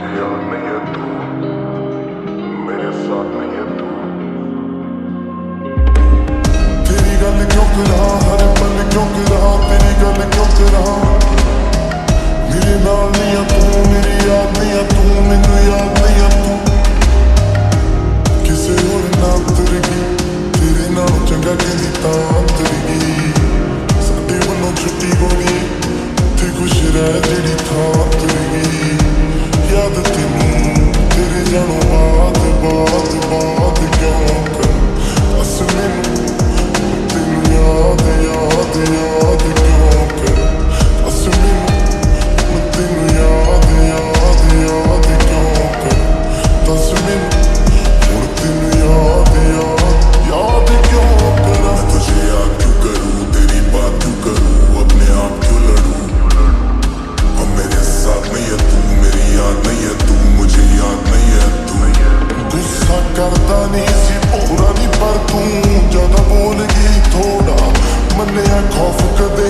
मुझे याद नहीं है तू, मेरे साथ नहीं है तू। तेरी गल क्यों करा, हर पल क्यों करा, तेरी गल क्यों करा। मेरे नाल नहीं है तू, मेरी याद नहीं है तू, मैनू याद नहीं है तू। किसे होर नाल तुर गई, तेरे नाल चंगा कहंदी तां तुर गई। साडे वल्लों छुट्टी होनी, ते खुश रह जेड़ी थां तुर गई। याद तेनू तेरे जानों बाद बाद बाद क्यों कर, बस मैनू तेनू याद याद याद क्यों कर। बस मैनू तेनू याद याद याद क्यों कर। दस मैनू हुण तेनू याद याद याद क्यों कर। मैं तुझे याद क्यों करूँ, तेरी बात क्यों करूँ, अपने आप क्यों लड़ूं। और मेरे साथ नहीं है तू, मेरी याद नहीं है तू, मुझे याद नहीं है तू। गुस्सा करता नहीं सी पूरा नहीं, पर तू ज्यादा बोल गई थोड़ा। मन्निया खौफ कदे